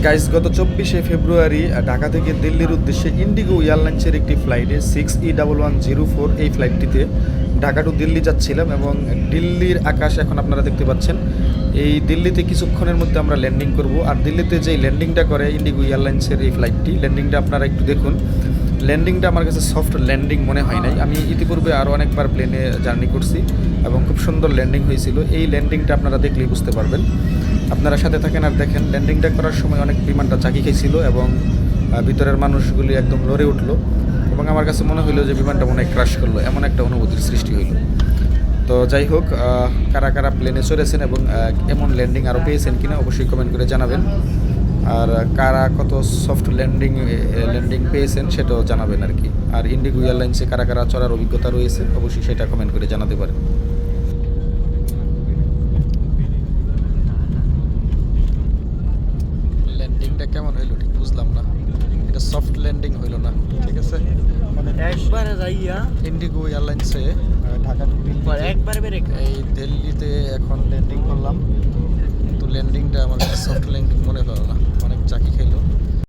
Guys গত 24শে ফেব্রুয়ারি ঢাকা থেকে দিল্লির উদ্দেশ্যে ইন্ডিগো এয়ারলাইন্সের একটি ফ্লাইটে 6E1104 এই ফ্লাইটটিতে ঢাকা টু দিল্লি যাচ্ছিলাম এবং দিল্লির আকাশ এখন আপনারা দেখতে পাচ্ছেন। এই দিল্লিতে কিছুক্ষণের মধ্যে আমরা ল্যান্ডিং করব। আর দিল্লিতে যেই ল্যান্ডিংটা করে ইন্ডিগো এয়ারলাইন্সের এই ফ্লাইটটি, ল্যান্ডিংটা আপনারা একটু দেখুন। ল্যান্ডিংটা আমার কাছে সফট ল্যান্ডিং মনে হয় নাই। আমি ইতিপূর্বে আরও অনেকবার প্লেনে জার্নি করছি এবং খুব সুন্দর ল্যান্ডিং হয়েছিল। এই ল্যান্ডিংটা আপনারা দেখলেই বুঝতে পারবেন। আপনারা সাথে থাকেন আর দেখেন। ল্যান্ডিংটা করার সময় অনেক বিমানটা চাকি খেয়েছিল এবং ভিতরের মানুষগুলি একদম লড়ে উঠলো এবং আমার কাছে মনে হইলো যে বিমানটা মনে হয় ক্রাশ করলো, এমন একটা অনুভূতির সৃষ্টি হইলো। তো যাই হোক, কারা কারা প্লেনে চড়েছেন এবং এমন ল্যান্ডিং আরও পেয়েছেন কিনা অবশ্যই কমেন্ট করে জানাবেন। আর কারা কত সফট ল্যান্ডিং পেয়েছেন সেটাও জানাবেন আর কি। আর ইন্ডিগো এয়ারলাইন্সে কারা কারা চড়ার অভিজ্ঞতা রয়েছে অবশ্যই সেটা কমেন্ট করে জানাতে পারেন। ল্যান্ডিংটা কেমন হইলো ঠিক বুঝলাম না, এটা সফট ল্যান্ডিং হইলো না। ঠিক আছে, একবারে যাইয়া ইন্ডিগো এয়ারলাইন্সে ঢাকা টু দিল্লি একবারে ব্রেক এই দিল্লিতে এখন ল্যান্ডিং করলাম, কিন্তু ল্যান্ডিংটা আমার সফট ল্যান্ডিং মনে হলো না, অনেক চাকি খেলো।